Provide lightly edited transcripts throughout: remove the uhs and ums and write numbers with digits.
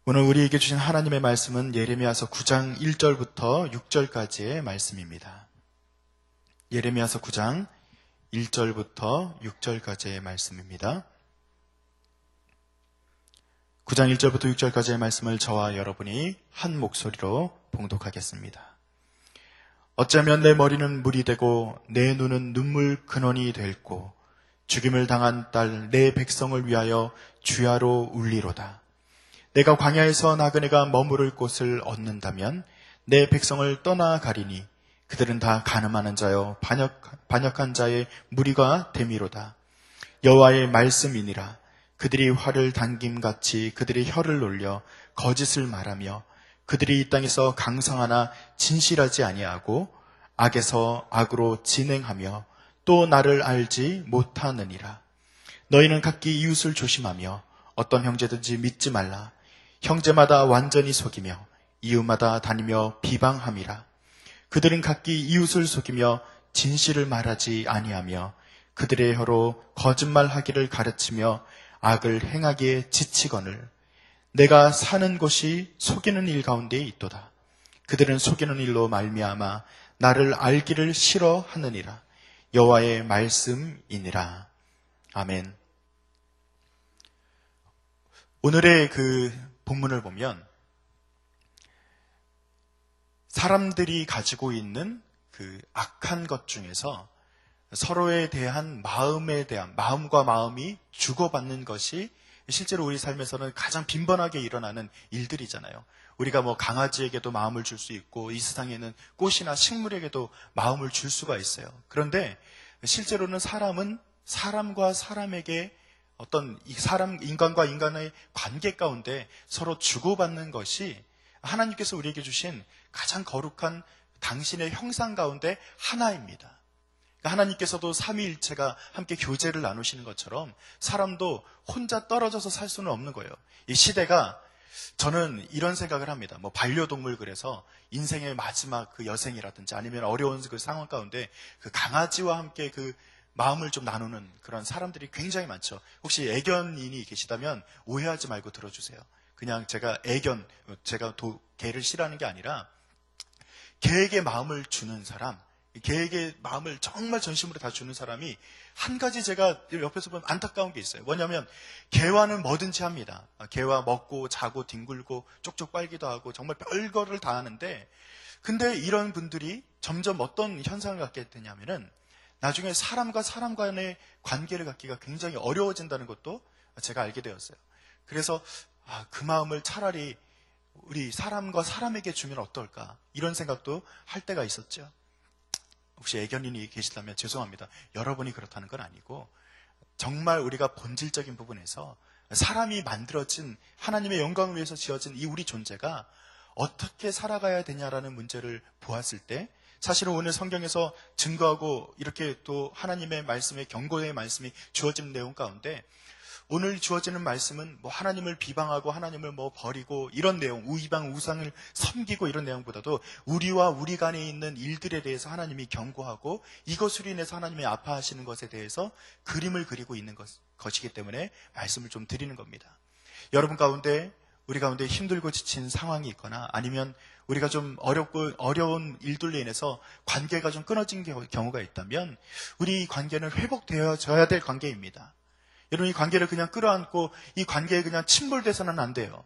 오늘 우리에게 주신 하나님의 말씀은 예레미야서 9장 1절부터 6절까지의 말씀입니다. 예레미야서 9장 1절부터 6절까지의 말씀입니다. 9장 1절부터 6절까지의 말씀을 저와 여러분이 한 목소리로 봉독하겠습니다. 어쩌면 내 머리는 물이 되고 내 눈은 눈물 근원이 될고 죽임을 당한 딸 내 백성을 위하여 주야로 울리로다. 내가 광야에서 나그네가 머무를 곳을 얻는다면 내 백성을 떠나가리니 그들은 다 간음하는 자여 반역한 자의 무리가 됨이로다. 여호와의 말씀이니라. 그들이 활을 당김같이 그들의 혀를 놀려 거짓을 말하며 그들이 이 땅에서 강성하나 진실하지 아니하고 악에서 악으로 진행하며 또 나를 알지 못하느니라. 너희는 각기 이웃을 조심하며 어떤 형제든지 믿지 말라. 형제마다 완전히 속이며 이웃마다 다니며 비방함이라. 그들은 각기 이웃을 속이며 진실을 말하지 아니하며 그들의 혀로 거짓말하기를 가르치며 악을 행하기에 지치거늘 내가 사는 곳이 속이는 일 가운데에 있도다. 그들은 속이는 일로 말미암아 나를 알기를 싫어하느니라. 여호와의 말씀이니라. 아멘. 오늘의 본문을 보면 사람들이 가지고 있는 악한 것 중에서 서로에 대한 마음과 마음이 주고받는 것이 실제로 우리 삶에서는 가장 빈번하게 일어나는 일들이잖아요. 우리가 강아지에게도 마음을 줄 수 있고 이 세상에는 꽃이나 식물에게도 마음을 줄 수가 있어요. 그런데 실제로는 사람은 사람과 사람에게 어떤 인간과 인간의 관계 가운데 서로 주고받는 것이 하나님께서 우리에게 주신 가장 거룩한 당신의 형상 가운데 하나입니다. 하나님께서도 삼위일체가 함께 교제를 나누시는 것처럼 사람도 혼자 떨어져서 살 수는 없는 거예요. 이 시대가 저는 이런 생각을 합니다. 반려동물 그래서 인생의 마지막 여생이라든지 아니면 어려운 상황 가운데 강아지와 함께 마음을 좀 나누는 그런 사람들이 굉장히 많죠. 혹시 애견인이 계시다면 오해하지 말고 들어주세요. 그냥 제가 개를 싫어하는 게 아니라 개에게 마음을 주는 사람, 개에게 마음을 정말 전심으로 다 주는 사람이 한 가지 제가 옆에서 보면 안타까운 게 있어요. 뭐냐면 개와는 뭐든지 합니다. 개와 먹고 자고 뒹굴고 쪽쪽 빨기도 하고 정말 별거를 다 하는데 근데 이런 분들이 점점 어떤 현상을 갖게 되냐면은 나중에 사람과 사람 간의 관계를 갖기가 굉장히 어려워진다는 것도 제가 알게 되었어요. 그래서 그 마음을 차라리 우리 사람과 사람에게 주면 어떨까 이런 생각도 할 때가 있었죠. 혹시 애견인이 계시다면 죄송합니다. 여러분이 그렇다는 건 아니고 정말 우리가 본질적인 부분에서 사람이 만들어진 하나님의 영광을 위해서 지어진 이 우리 존재가 어떻게 살아가야 되냐라는 문제를 보았을 때 사실은 오늘 성경에서 증거하고 이렇게 또 하나님의 말씀의 경고의 말씀이 주어진 내용 가운데 오늘 주어지는 말씀은 하나님을 비방하고 하나님을 버리고 이런 내용, 우이방 우상을 섬기고 이런 내용보다도 우리와 우리 간에 있는 일들에 대해서 하나님이 경고하고 이것으로 인해서 하나님이 아파하시는 것에 대해서 그림을 그리고 있는 것이기 때문에 말씀을 좀 드리는 겁니다. 여러분 가운데 우리 가운데 힘들고 지친 상황이 있거나 아니면 우리가 좀 어려운 일들로 인해서 관계가 좀 끊어진 경우가 있다면 우리 관계는 회복되어져야 될 관계입니다. 여러분 이 관계를 그냥 끌어안고 이 관계에 그냥 침몰돼서는 안 돼요.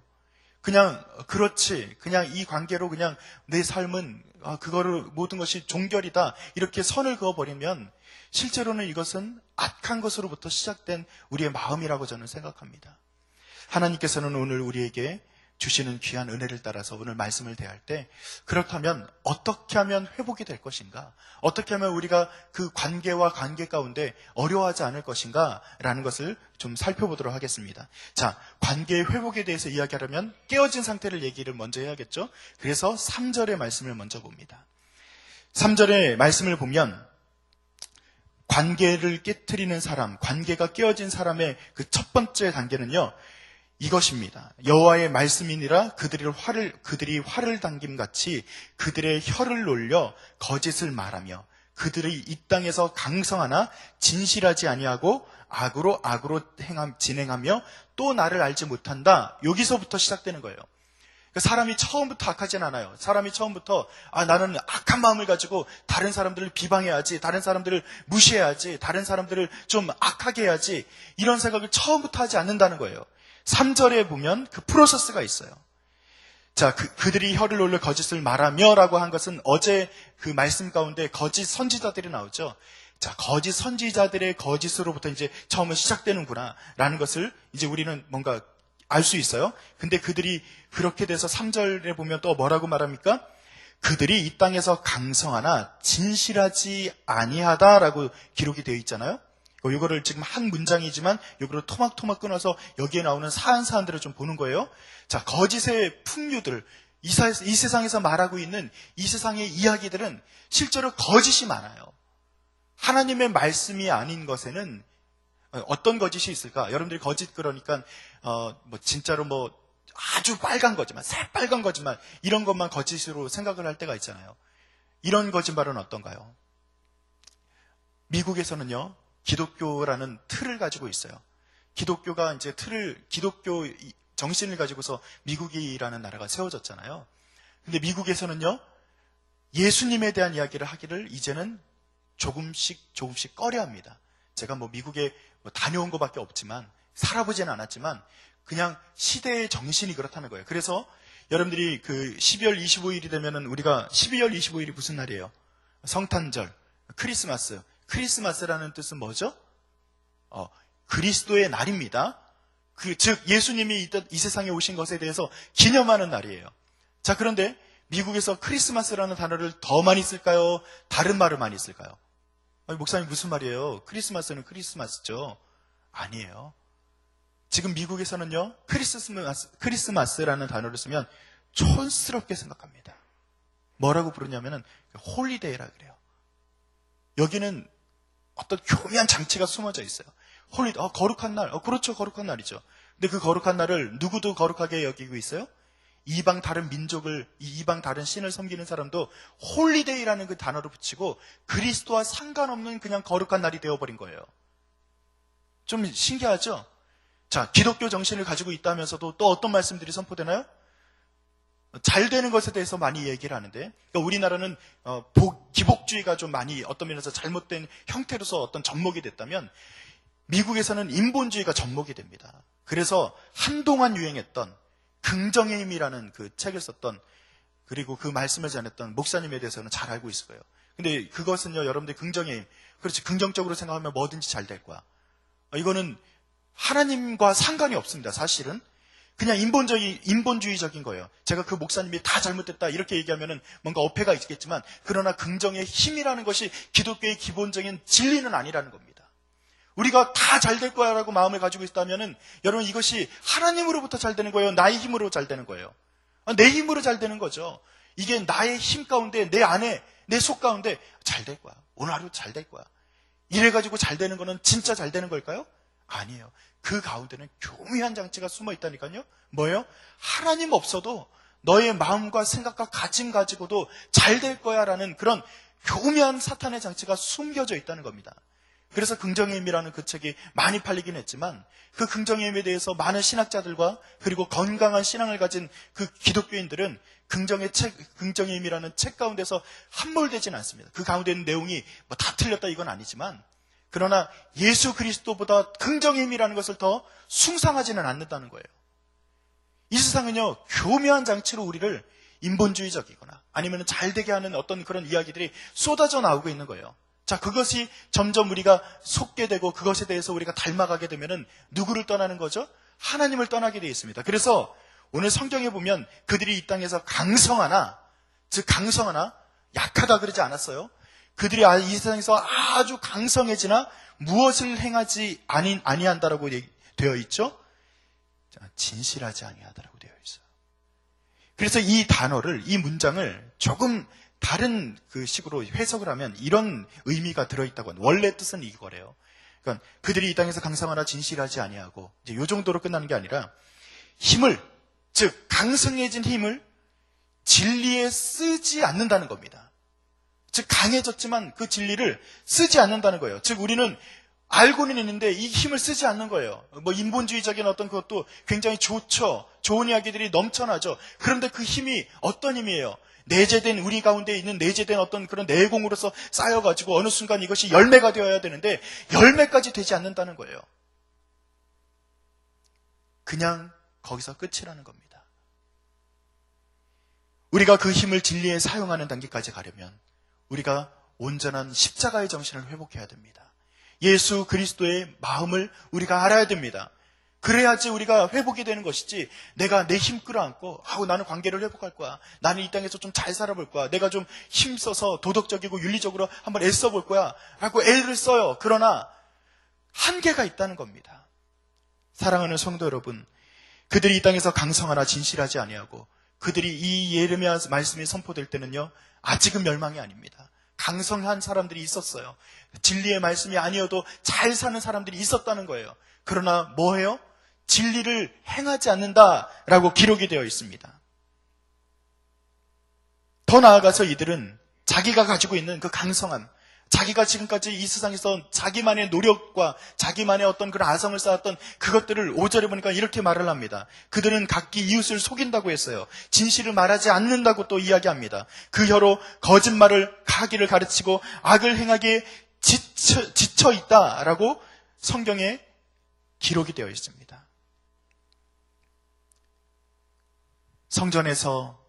그냥 그렇지 그냥 이 관계로 그냥 내 삶은 그거를 모든 것이 종결이다 이렇게 선을 그어버리면 실제로는 이것은 악한 것으로부터 시작된 우리의 마음이라고 저는 생각합니다. 하나님께서는 오늘 우리에게 주시는 귀한 은혜를 따라서 오늘 말씀을 대할 때 그렇다면 어떻게 하면 회복이 될 것인가? 어떻게 하면 우리가 그 관계와 관계 가운데 어려워하지 않을 것인가? 라는 것을 좀 살펴보도록 하겠습니다. 자, 관계의 회복에 대해서 이야기하려면 깨어진 상태를 얘기를 먼저 해야겠죠? 그래서 3절의 말씀을 먼저 봅니다. 3절의 말씀을 보면 관계를 깨트리는 사람, 관계가 깨어진 사람의 그 첫 번째 단계는요. 이것입니다. 여호와의 말씀이니라 그들이 활을 당김같이 그들의 혀를 놀려 거짓을 말하며 그들이 이 땅에서 강성하나 진실하지 아니하고 악으로 진행하며 또 나를 알지 못한다. 여기서부터 시작되는 거예요. 사람이 처음부터 악하진 않아요. 사람이 처음부터 나는 악한 마음을 가지고 다른 사람들을 비방해야지, 다른 사람들을 무시해야지, 다른 사람들을 좀 악하게 해야지, 이런 생각을 처음부터 하지 않는다는 거예요. 3절에 보면 그 프로세스가 있어요. 자, 그들이 혀를 올려 거짓을 말하며 라고 한 것은 어제 그 말씀 가운데 거짓 선지자들이 나오죠. 자, 거짓 선지자들의 거짓으로부터 이제 처음에 시작되는구나 라는 것을 이제 우리는 뭔가 알 수 있어요. 근데 그들이 그렇게 돼서 3절에 보면 또 뭐라고 말합니까? 그들이 이 땅에서 강성하나 진실하지 아니하다라고 기록이 되어 있잖아요. 이거를 지금 한 문장이지만 이거를 토막토막 끊어서 여기에 나오는 사안들을 좀 보는 거예요. 자, 거짓의 풍류들, 이 세상에서 말하고 있는 이 세상의 이야기들은 실제로 거짓이 많아요. 하나님의 말씀이 아닌 것에는 어떤 거짓이 있을까? 여러분들이 거짓 그러니까 진짜로 아주 빨간 거짓말, 새빨간 거짓말 이런 것만 거짓으로 생각을 할 때가 있잖아요. 이런 거짓말은 어떤가요? 미국에서는요, 기독교라는 틀을 가지고 있어요. 기독교가 이제 기독교 정신을 가지고서 미국이라는 나라가 세워졌잖아요. 근데 미국에서는요, 예수님에 대한 이야기를 하기를 이제는 조금씩 꺼려합니다. 제가 미국에 다녀온 것밖에 없지만, 살아보지는 않았지만, 그냥 시대의 정신이 그렇다는 거예요. 그래서 여러분들이 그 12월 25일이 되면은 우리가 12월 25일이 무슨 날이에요? 성탄절, 크리스마스. 크리스마스라는 뜻은 뭐죠? 그리스도의 날입니다. 즉 예수님이 이 세상에 오신 것에 대해서 기념하는 날이에요. 자, 그런데 미국에서 크리스마스라는 단어를 더 많이 쓸까요? 다른 말을 많이 쓸까요? 목사님 무슨 말이에요? 크리스마스는 크리스마스죠. 아니에요. 지금 미국에서는요, 크리스마스라는 단어를 쓰면 촌스럽게 생각합니다. 뭐라고 부르냐면은 홀리데이라 그래요. 여기는 어떤 교묘한 장치가 숨어져 있어요. 거룩한 날. 그렇죠. 거룩한 날이죠. 근데 그 거룩한 날을 누구도 거룩하게 여기고 있어요? 이방 다른 민족을, 이방 다른 신을 섬기는 사람도 홀리데이라는 그 단어를 붙이고 그리스도와 상관없는 그냥 거룩한 날이 되어버린 거예요. 좀 신기하죠? 자, 기독교 정신을 가지고 있다면서도 또 어떤 말씀들이 선포되나요? 잘 되는 것에 대해서 많이 얘기를 하는데, 그러니까 우리나라는 기복주의가 좀 많이 어떤 면에서 잘못된 형태로서 어떤 접목이 됐다면 미국에서는 인본주의가 접목이 됩니다. 그래서 한동안 유행했던 긍정의 힘이라는 그 책을 썼던, 그리고 그 말씀을 전했던 목사님에 대해서는 잘 알고 있을 거예요. 근데 그것은요, 여러분들 긍정의 힘, 그렇지, 긍정적으로 생각하면 뭐든지 잘 될 거야. 이거는 하나님과 상관이 없습니다. 사실은 그냥 인본주의적인 거예요. 제가 그 목사님이 다 잘못됐다 이렇게 얘기하면은 뭔가 어폐가 있겠지만, 그러나 긍정의 힘이라는 것이 기독교의 기본적인 진리는 아니라는 겁니다. 우리가 다 잘 될 거야라고 마음을 가지고 있다면은 여러분, 이것이 하나님으로부터 잘 되는 거예요? 나의 힘으로 잘 되는 거예요? 내 힘으로 잘 되는 거죠. 이게 나의 힘 가운데, 내 안에, 내 속 가운데 잘 될 거야. 오늘 하루 잘 될 거야. 이래가지고 잘 되는 거는 진짜 잘 되는 걸까요? 아니에요. 그 가운데는 교묘한 장치가 숨어 있다니까요. 뭐예요? 하나님 없어도 너의 마음과 생각과 가짐 가지고도 잘 될 거야 라는 그런 교묘한 사탄의 장치가 숨겨져 있다는 겁니다. 그래서 긍정의 힘이라는 그 책이 많이 팔리긴 했지만, 그 긍정의 힘에 대해서 많은 신학자들과 그리고 건강한 신앙을 가진 그 기독교인들은 긍정의 힘이라는 책 가운데서 함몰되지는 않습니다. 그 가운데 있는 내용이 다 틀렸다 이건 아니지만, 그러나 예수 그리스도보다 긍정의 힘이라는 것을 더 숭상하지는 않는다는 거예요. 이 세상은요, 교묘한 장치로 우리를 인본주의적이거나 아니면 잘 되게 하는 어떤 그런 이야기들이 쏟아져 나오고 있는 거예요. 자, 그것이 점점 우리가 속게 되고 그것에 대해서 우리가 닮아가게 되면은 누구를 떠나는 거죠? 하나님을 떠나게 되어 있습니다. 그래서 오늘 성경에 보면 그들이 이 땅에서 강성하나 약하다 그러지 않았어요. 그들이 이 세상에서 아주 강성해지나 무엇을 행하지 아니한다라고 되어 있죠? 진실하지 아니하다라고 되어 있어요. 그래서 이 단어를, 이 문장을 조금 다른 그 식으로 해석을 하면 이런 의미가 들어있다고 합니다. 원래 뜻은 이거래요. 그러니까 그들이 이 땅에서 강성하나 진실하지 아니하고, 이제 요 정도로 끝나는 게 아니라 힘을, 즉 강성해진 힘을 진리에 쓰지 않는다는 겁니다. 즉 강해졌지만 그 진리를 쓰지 않는다는 거예요. 즉 우리는 알고는 있는데 이 힘을 쓰지 않는 거예요. 뭐 인본주의적인 어떤 그것도 굉장히 좋죠. 좋은 이야기들이 넘쳐나죠. 그런데 그 힘이 어떤 힘이에요? 내재된 우리 가운데 있는 내재된 어떤 그런 내공으로서 쌓여가지고 어느 순간 이것이 열매가 되어야 되는데 열매까지 되지 않는다는 거예요. 그냥 거기서 끝이라는 겁니다. 우리가 그 힘을 진리에 사용하는 단계까지 가려면 우리가 온전한 십자가의 정신을 회복해야 됩니다. 예수 그리스도의 마음을 우리가 알아야 됩니다. 그래야지 우리가 회복이 되는 것이지, 내가 내 힘 끌어안고 나는 관계를 회복할 거야, 나는 이 땅에서 좀 잘 살아볼 거야, 내가 좀 힘써서 도덕적이고 윤리적으로 한번 애써볼 거야 라고 애를 써요. 그러나 한계가 있다는 겁니다. 사랑하는 성도 여러분, 그들이 이 땅에서 강성하나 진실하지 아니하고 그들이 이 예레미야 말씀이 선포될 때는요, 아직은 멸망이 아닙니다. 강성한 사람들이 있었어요. 진리의 말씀이 아니어도 잘 사는 사람들이 있었다는 거예요. 그러나 뭐예요? 진리를 행하지 않는다라고 기록이 되어 있습니다. 더 나아가서 이들은 자기가 가지고 있는 그 강성함, 자기가 지금까지 이 세상에서 자기만의 노력과 자기만의 어떤 그런 아성을 쌓았던 그것들을 5절에 보니까 이렇게 말을 합니다. 그들은 각기 이웃을 속인다고 했어요. 진실을 말하지 않는다고 또 이야기합니다. 그 혀로 거짓말을 하기를 가르치고 악을 행하기에 지쳐 있다라고 성경에 기록이 되어 있습니다. 성전에서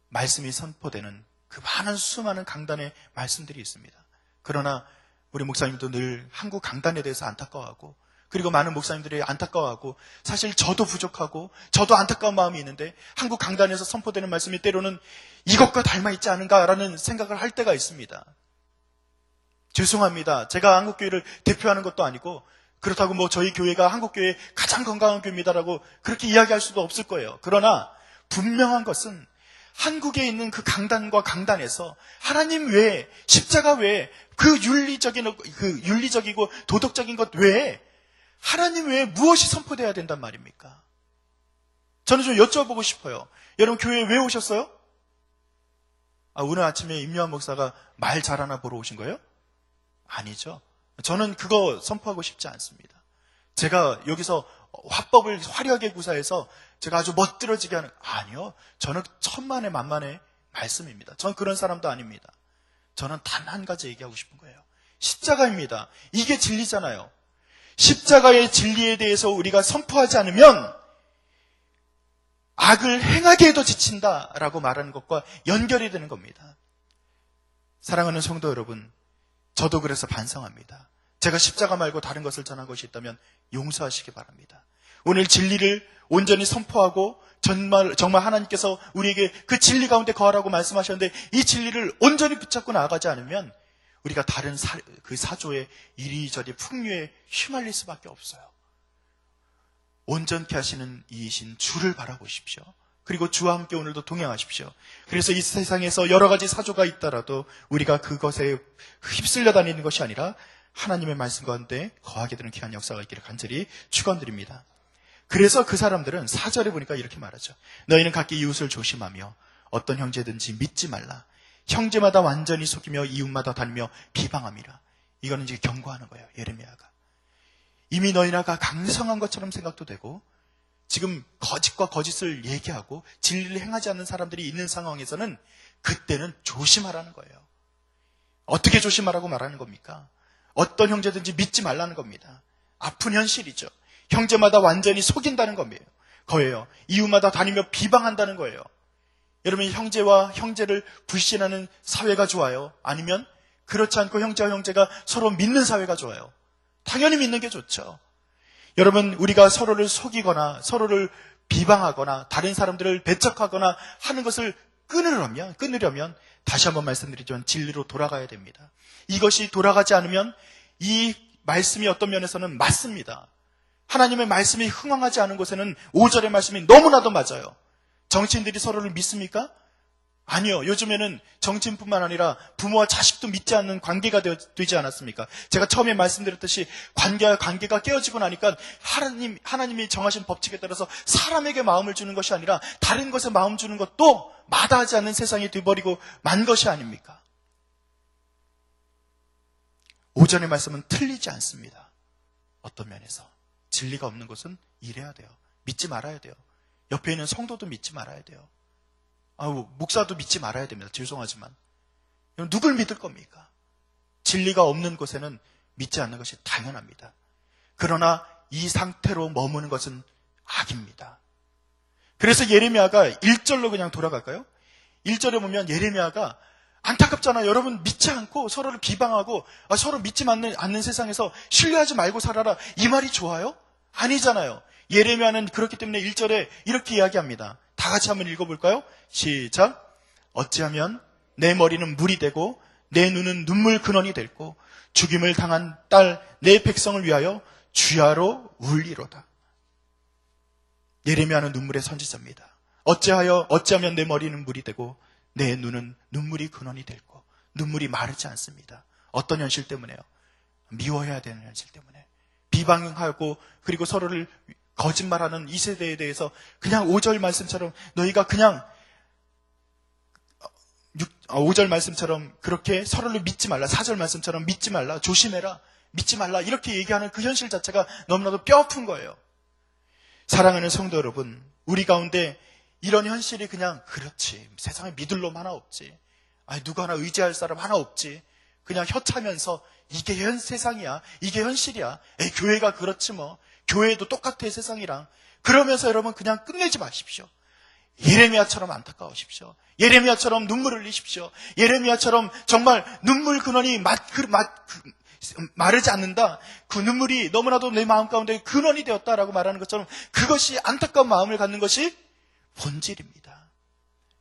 말씀이 선포되는 그 많은 수많은 강단의 말씀들이 있습니다. 그러나 우리 목사님도 늘 한국 강단에 대해서 안타까워하고, 그리고 많은 목사님들이 안타까워하고, 사실 저도 부족하고 저도 안타까운 마음이 있는데 한국 강단에서 선포되는 말씀이 때로는 이것과 닮아있지 않은가라는 생각을 할 때가 있습니다. 죄송합니다. 제가 한국교회를 대표하는 것도 아니고 그렇다고 뭐 저희 교회가 한국교회의 가장 건강한 교회입니다라고 그렇게 이야기할 수도 없을 거예요. 그러나 분명한 것은 한국에 있는 그 강단과 강단에서 하나님 외에, 십자가 외에, 그 윤리적이고 도덕적인 것 외에 하나님 외에 무엇이 선포되어야 된단 말입니까? 저는 좀 여쭤보고 싶어요. 여러분 교회에 왜 오셨어요? 오늘 아침에 임요한 목사가 말 잘하나 보러 오신 거예요? 아니죠. 저는 그거 선포하고 싶지 않습니다. 제가 여기서 화법을 화려하게 구사해서 제가 아주 멋들어지게 하는, 아니요. 저는 천만의 만만의 말씀입니다. 전 그런 사람도 아닙니다. 저는 단 한 가지 얘기하고 싶은 거예요. 십자가입니다. 이게 진리잖아요. 십자가의 진리에 대해서 우리가 선포하지 않으면 악을 행하게 해도 지친다라고 말하는 것과 연결이 되는 겁니다. 사랑하는 성도 여러분, 저도 그래서 반성합니다. 제가 십자가 말고 다른 것을 전한 것이 있다면 용서하시기 바랍니다. 오늘 진리를 온전히 선포하고 정말 하나님께서 우리에게 그 진리 가운데 거하라고 말씀하셨는데 이 진리를 온전히 붙잡고 나아가지 않으면 우리가 다른 그 사조의 이리저리 풍류에 휘말릴 수밖에 없어요. 온전케 하시는 이이신 주를 바라보십시오. 그리고 주와 함께 오늘도 동행하십시오. 그래서 이 세상에서 여러 가지 사조가 있더라도 우리가 그것에 휩쓸려 다니는 것이 아니라 하나님의 말씀 가운데 거하게 되는 귀한 역사가 있기를 간절히 축원드립니다. 그래서 그 사람들은 4절에 보니까 이렇게 말하죠. 너희는 각기 이웃을 조심하며 어떤 형제든지 믿지 말라. 형제마다 완전히 속이며 이웃마다 다니며 비방함이라. 이거는 이제 경고하는 거예요. 예레미야가. 이미 너희나가 강성한 것처럼 생각도 되고 지금 거짓과 거짓을 얘기하고 진리를 행하지 않는 사람들이 있는 상황에서는 그때는 조심하라는 거예요. 어떻게 조심하라고 말하는 겁니까? 어떤 형제든지 믿지 말라는 겁니다. 아픈 현실이죠. 형제마다 완전히 속인다는 거예요. 이웃마다 다니며 비방한다는 거예요. 여러분, 형제와 형제를 불신하는 사회가 좋아요? 아니면 그렇지 않고 형제와 형제가 서로 믿는 사회가 좋아요? 당연히 믿는 게 좋죠. 여러분, 우리가 서로를 속이거나 서로를 비방하거나 다른 사람들을 배척하거나 하는 것을 끊으려면 다시 한번 말씀드리지만 진리로 돌아가야 됩니다. 이것이 돌아가지 않으면 이 말씀이 어떤 면에서는 맞습니다. 하나님의 말씀이 흥황하지 않은 곳에는 5절의 말씀이 너무나도 맞아요. 정치인들이 서로를 믿습니까? 아니요. 요즘에는 정치인뿐만 아니라 부모와 자식도 믿지 않는 관계가 되지 않았습니까? 제가 처음에 말씀드렸듯이 관계가 깨어지고 나니까 하나님이 정하신 법칙에 따라서 사람에게 마음을 주는 것이 아니라 다른 것에 마음 주는 것도 마다하지 않는 세상이 되어버리고 만 것이 아닙니까? 오전의 말씀은 틀리지 않습니다. 어떤 면에서 진리가 없는 것은 이래야 돼요. 믿지 말아야 돼요. 옆에 있는 성도도 믿지 말아야 돼요. 목사도 믿지 말아야 됩니다. 죄송하지만 누굴 믿을 겁니까? 진리가 없는 곳에는 믿지 않는 것이 당연합니다. 그러나 이 상태로 머무는 것은 악입니다. 그래서 예레미야가 1절로 그냥 돌아갈까요? 1절에 보면 예레미야가 안타깝잖아요. 여러분 믿지 않고 서로를 비방하고 서로 믿지 않는 세상에서 신뢰하지 말고 살아라. 이 말이 좋아요? 아니잖아요. 예레미야는 그렇기 때문에 1절에 이렇게 이야기합니다. 다 같이 한번 읽어볼까요? 시작. 어찌하면 내 머리는 물이 되고 내 눈은 눈물 근원이 됐고 죽임을 당한 딸 내 백성을 위하여 주야로 울리로다. 예레미야는 눈물의 선지자입니다. 어찌하면 내 머리는 물이 되고 내 눈은 눈물이 근원이 됐고 눈물이 마르지 않습니다. 어떤 현실 때문에요? 미워해야 되는 현실 때문에. 비방하고 그리고 서로를 거짓말하는 이 세대에 대해서 그냥 5절 말씀처럼 너희가 그냥 5절 말씀처럼 그렇게 서로를 믿지 말라. 4절 말씀처럼 믿지 말라. 조심해라. 믿지 말라. 이렇게 얘기하는 그 현실 자체가 너무나도 뼈아픈 거예요. 사랑하는 성도 여러분, 우리 가운데 이런 현실이 그냥 그렇지. 세상에 믿을 놈 하나 없지. 누가 하나 의지할 사람 하나 없지. 그냥 혀차면서 이게 세상이야. 이게 현실이야. 교회가 그렇지 뭐. 교회도 똑같아 세상이랑. 그러면서 여러분 그냥 끝내지 마십시오. 예레미야처럼 안타까우십시오. 예레미야처럼 눈물 흘리십시오. 예레미야처럼 정말 눈물 근원이 마르지 않는다. 그 눈물이 너무나도 내 마음 가운데 근원이 되었다라고 말하는 것처럼 그것이 안타까운 마음을 갖는 것이 본질입니다.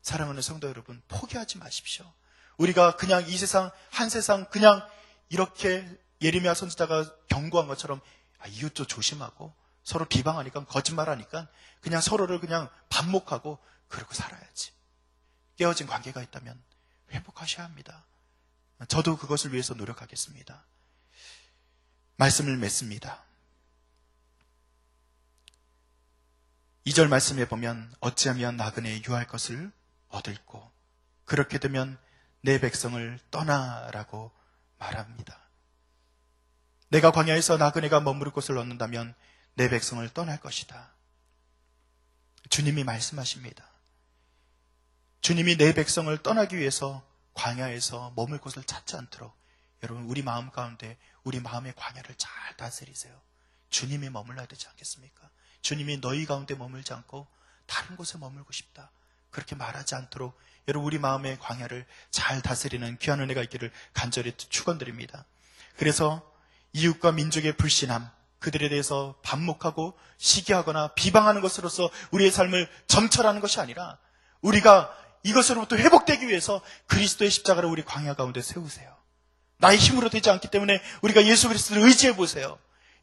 사랑하는 성도 여러분, 포기하지 마십시오. 우리가 그냥 이 세상, 한 세상 그냥 이렇게 예레미야 선지자가 경고한 것처럼 이웃도 조심하고 서로 비방하니까 거짓말하니까 그냥 서로를 그냥 반목하고 그러고 살아야지. 깨어진 관계가 있다면 회복하셔야 합니다. 저도 그것을 위해서 노력하겠습니다. 말씀을 맺습니다. 2절 말씀에 보면 어찌하면 나그네에 유할 것을 얻을꼬 그렇게 되면 내 백성을 떠나라고 말합니다. 내가 광야에서 나그네가 머무를 곳을 얻는다면 내 백성을 떠날 것이다. 주님이 말씀하십니다. 주님이 내 백성을 떠나기 위해서 광야에서 머물 곳을 찾지 않도록 여러분 우리 마음 가운데 우리 마음의 광야를 잘 다스리세요. 주님이 머물러야 되지 않겠습니까? 주님이 너희 가운데 머물지 않고 다른 곳에 머물고 싶다. 그렇게 말하지 않도록 여러분 우리 마음의 광야를 잘 다스리는 귀한 은혜가 있기를 간절히 축원드립니다. 그래서 이웃과 민족의 불신함, 그들에 대해서 반목하고 시기하거나 비방하는 것으로서 우리의 삶을 점철하는 것이 아니라 우리가 이것으로부터 회복되기 위해서 그리스도의 십자가를 우리 광야 가운데 세우세요. 나의 힘으로 되지 않기 때문에 우리가 예수 그리스도를 의지해 보세요.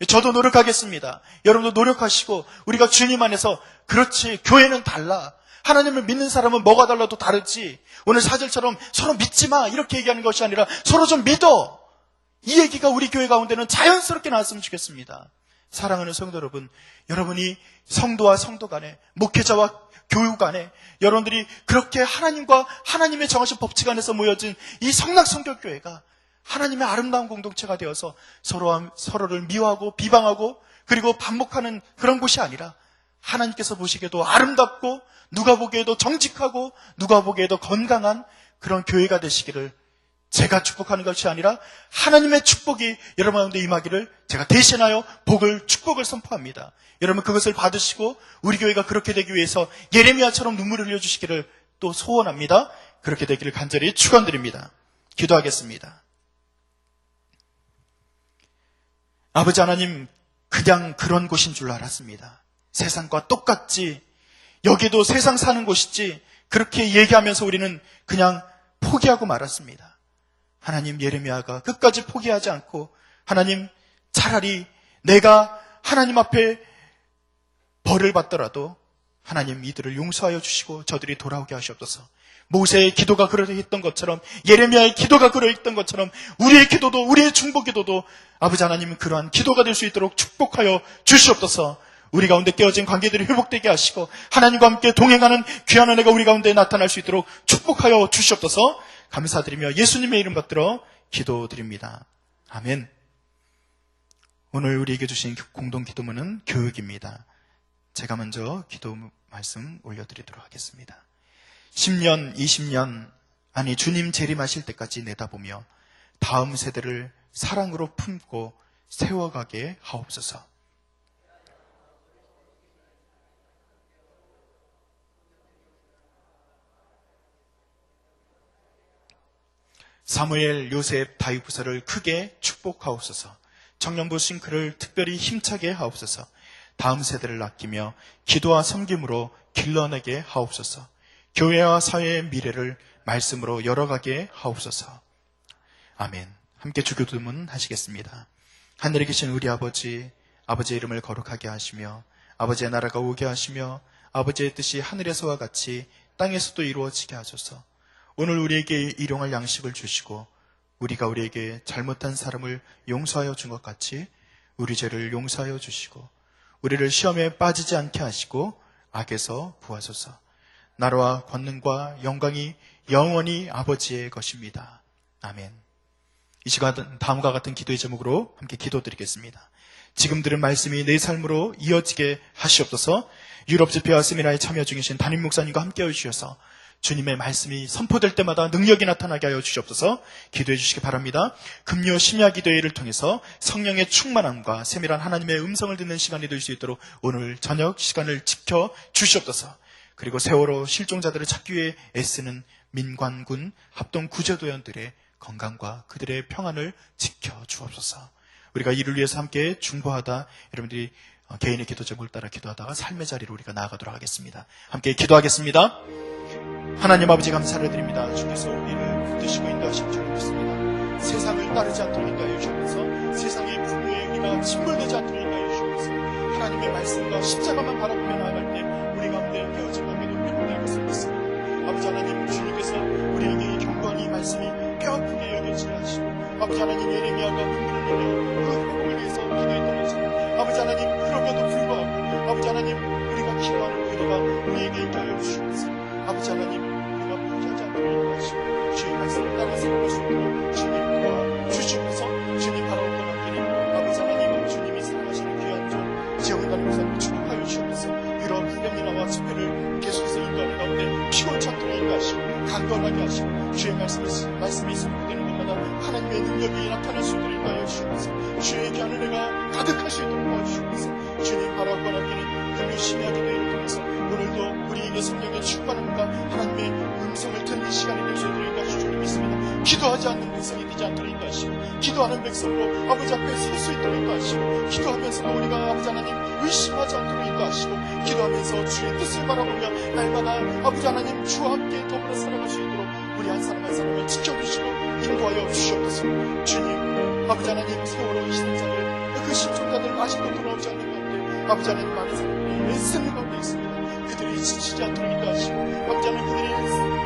저도 노력하겠습니다. 여러분도 노력하시고 우리가 주님 안에서 그렇지 교회는 달라. 하나님을 믿는 사람은 뭐가 달라도 다르지. 오늘 4절처럼 서로 믿지 마 이렇게 얘기하는 것이 아니라 서로 좀 믿어. 이 얘기가 우리 교회 가운데는 자연스럽게 나왔으면 좋겠습니다. 사랑하는 성도 여러분, 여러분이 성도와 성도 간에 목회자와 교육 안에 여러분들이 그렇게 하나님과 하나님의 정하신 법칙 안에서 모여진 이 성락성결교회가 하나님의 아름다운 공동체가 되어서 서로를 미워하고 비방하고 그리고 반목하는 그런 곳이 아니라 하나님께서 보시기에도 아름답고 누가 보기에도 정직하고 누가 보기에도 건강한 그런 교회가 되시기를 제가 축복하는 것이 아니라 하나님의 축복이 여러분 가운데 임하기를 제가 대신하여 축복을 선포합니다. 여러분 그것을 받으시고 우리 교회가 그렇게 되기 위해서 예레미야처럼 눈물을 흘려주시기를 또 소원합니다. 그렇게 되기를 간절히 축원드립니다. 기도하겠습니다. 아버지 하나님, 그냥 그런 곳인 줄 알았습니다. 세상과 똑같지, 여기도 세상 사는 곳이지, 그렇게 얘기하면서 우리는 그냥 포기하고 말았습니다. 하나님, 예레미야가 끝까지 포기하지 않고 하나님, 차라리 내가 하나님 앞에 벌을 받더라도 하나님 이들을 용서하여 주시고 저들이 돌아오게 하시옵소서. 모세의 기도가 그러했던 것처럼 예레미야의 기도가 그러했던 것처럼 우리의 기도도 우리의 중보 기도도 아버지 하나님은 그러한 기도가 될 수 있도록 축복하여 주시옵소서. 우리 가운데 깨어진 관계들이 회복되게 하시고 하나님과 함께 동행하는 귀한 은혜가 우리 가운데 나타날 수 있도록 축복하여 주시옵소서. 감사드리며 예수님의 이름 받들어 기도드립니다. 아멘. 오늘 우리에게 주신 공동 기도문은 교육입니다. 제가 먼저 기도 말씀 올려드리도록 하겠습니다. 10년, 20년, 아니 주님 재림하실 때까지 내다보며 다음 세대를 사랑으로 품고 세워가게 하옵소서. 사무엘, 요셉, 다윗 부서를 크게 축복하옵소서. 청년부 싱크를 특별히 힘차게 하옵소서. 다음 세대를 아끼며 기도와 섬김으로 길러내게 하옵소서. 교회와 사회의 미래를 말씀으로 열어가게 하옵소서. 아멘. 함께 주기도문 하시겠습니다. 하늘에 계신 우리 아버지, 아버지의 이름을 거룩하게 하시며 아버지의 나라가 오게 하시며 아버지의 뜻이 하늘에서와 같이 땅에서도 이루어지게 하소서. 오늘 우리에게 일용할 양식을 주시고 우리가 우리에게 잘못한 사람을 용서하여 준 것 같이 우리 죄를 용서하여 주시고 우리를 시험에 빠지지 않게 하시고 악에서 구하소서. 나라와 권능과 영광이 영원히 아버지의 것입니다. 아멘. 이 시간 다음과 같은 기도의 제목으로 함께 기도드리겠습니다. 지금 들은 말씀이 내 삶으로 이어지게 하시옵소서. 유럽 집회와 세미나에 참여 중이신 담임 목사님과 함께해 주셔서 주님의 말씀이 선포될 때마다 능력이 나타나게 하여 주시옵소서. 기도해 주시기 바랍니다. 금요 심야 기도회를 통해서 성령의 충만함과 세밀한 하나님의 음성을 듣는 시간이 될 수 있도록 오늘 저녁 시간을 지켜 주시옵소서. 그리고 세월호 실종자들을 찾기 위해 애쓰는 민관군 합동 구조도원들의 건강과 그들의 평안을 지켜 주옵소서. 우리가 이를 위해서 함께 중보하다 여러분들이 개인의 기도 제목을 따라 기도하다가 삶의 자리로 우리가 나아가도록 하겠습니다. 함께 기도하겠습니다. 하나님 아버지 감사를 드립니다. 주께서 우리를 붙드시고 인도하실 줄 믿습니다. 세상을 따르지 않도록 인도하여 주셔서 세상의 분노에 우리가 침몰되지 않도록 인도하여 주셔서 하나님의 말씀과 십자가만 바라보며 나아갈 때 우리 가운데 깨어진 관계도 회복될 것을 믿습니다. 아버지 하나님, 주님께서 우리에게 경고한 이 말씀이 뼈아프게 여겨지게 하시고 아버지 하나님, 예레미야가 눈물을 흘려 그 회복을 위해서 기도했던 것처럼 아버지 하나님, 그럼에도 불구하고 아버지 하나님, 우리가 기도하는 의리가 우리에게 있게 하여 주시옵소서. 아버지 하나님, 우리가 포기하지 않도록 인도하시고 주의 말씀을 따라 살아갈 수 있도록 주님 도와주시옵소서. 주님 바라볼 것 같으니 아버지 하나님, 주님이 사랑하시는 귀한 종 지역의 목사님을 축복하여 주시옵소서. 이런 후대미나와 집회를 계속해서 인도하는 가운데 피곤치 않도록 인도하시고 강건하게 하시고 주의 말씀이 선포되는 곳마다 하나님의 능력이 나타날 수 있도록 인도하여 주시옵소서. 주의 귀한 은혜가 가득할 수 있도록 도와주시옵소서. 주님 바라볼 것 같으니 금요 심야 기도회를 통해서 오늘도 우리에게 성령의 충만함과 하나님의 음성을 듣는 시간이 될 수 있도록 인도하실 줄 믿습니다. 기도하지 않는 백성이 되지 않도록 인도하시고 기도하는 백성으로 아버지 앞에 설 수 있도록 인도하시고 기도하면서도 우리가 아버지 하나님 의심하지 않도록 인도하시고 기도하면서 주의 뜻을 바라보며 날마다 아버지 하나님 주와 함께 더불어 살아갈 수 있도록 우리 한 사람 한 사람을 지켜주시고 인도하여 주시옵소서. 주님 아버지 하나님, 세월호 희생자들 그 실종자들 아직도 돌아오지 않는 가운데 아버지 하나님, 많은 사람들이 애쓰는 가운데 있습니다. 그들이 지치지 않도록 인도하시고 아버지 하나님, 그들이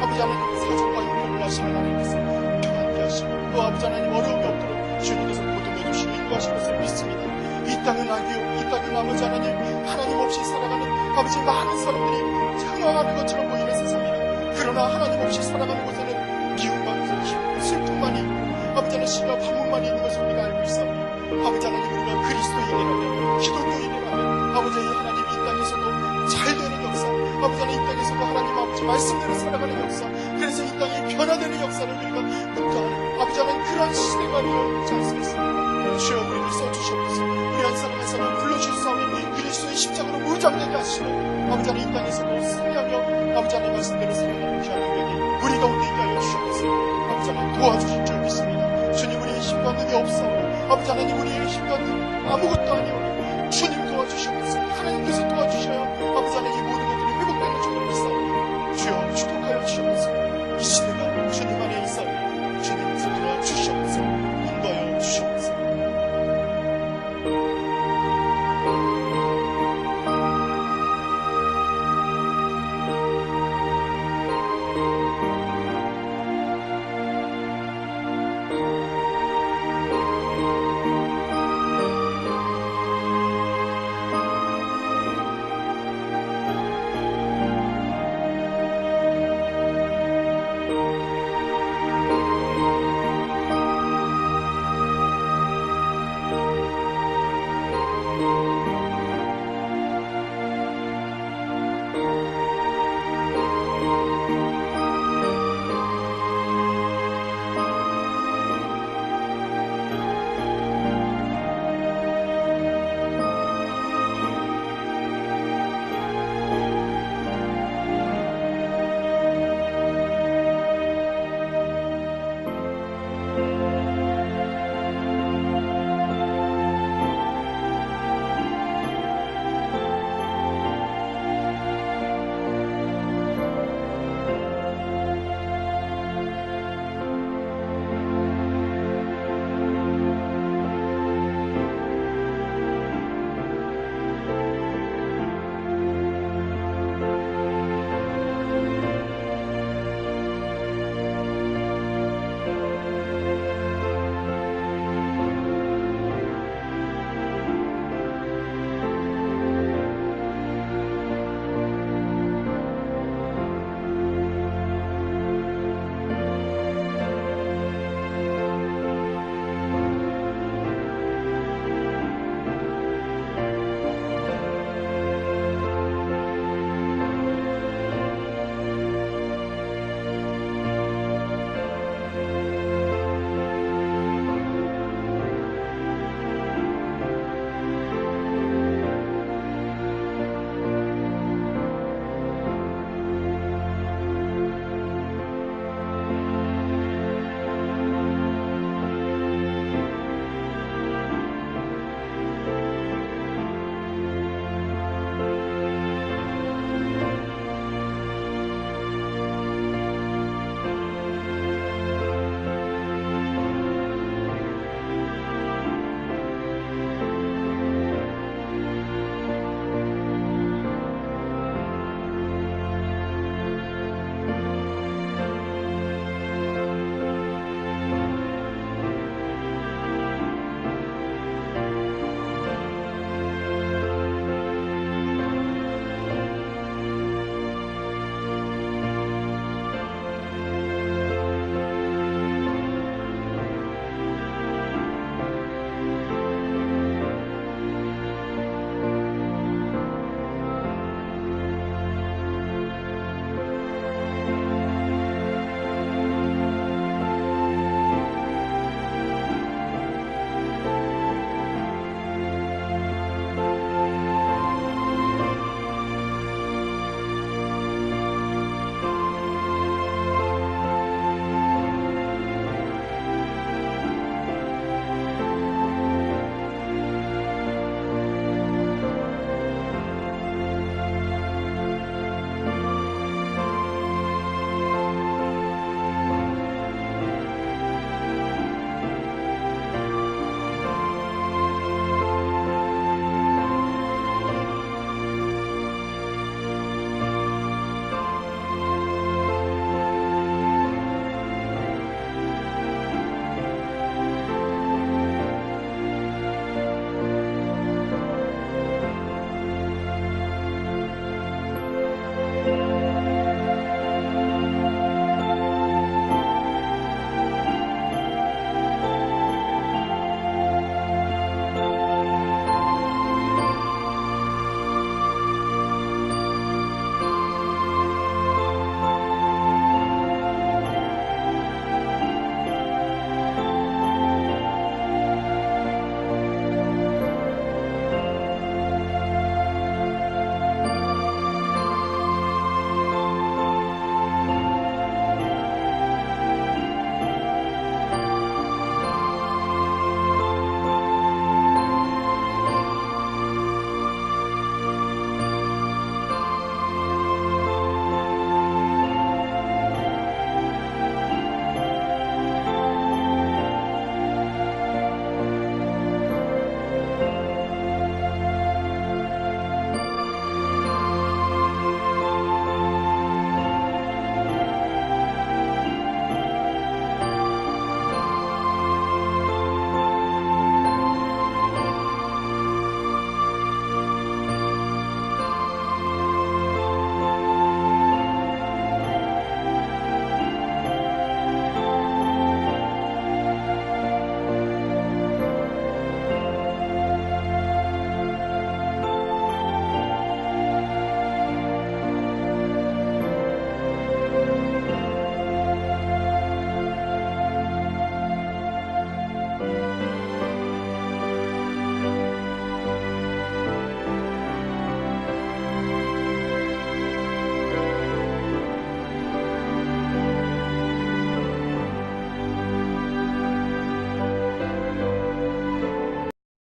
아버지 하나님 사정과 용서를 하시는 하나님께서 평안케 하시고 또 아버지 하나님 어려움이 없도록 주님께서 보듬해 주시고 인도하실 것을 믿습니다. 이 땅은 악이요, 이 땅은 아버지 하나님, 하나님 없이 살아가는 아버지 많은 사람들이 흥황하는 것처럼 보이는 세상이다. 그러나 하나님 없이 살아가는 곳에는 미움과 슬픔만이 아버지 하나님, 시가 반문만이 있는 것을 우리가 알고 있사오니 아버지 하나님, 우리가 그리스도인이라면 기독교인이라면 아버지 하나님, 이 땅에서도 잘 되는 역사, 아버지 하나님, 이 땅에서도 하나님 아버지 말씀대로 살아가는 역사, 그래서 이 땅이 변화되는 역사를 우리가 묵과하는 아버지 하나님, 그러한 시대가 되어오지 않습니까? 주여 우리를 써주시옵소서. 우리 한 사람 한 사람 불러주시사오니 그리스도의 십자가로 무장되게 하시고 아버지 하나님, 이 땅에서도 승리하며 아버지 하나님 말씀대로 살아가는 귀한 능력이 우리 가운데 있게 하여 주시옵소서. 아버지 하나님, 도와주실 줄 믿습니다. 주님, 우리의 힘과 능이 없사오니 아버지 하나님, 우리의 힘과 능 아무것도 아니오니 주님 도와주시옵소서. 하나님께서 도와주셔야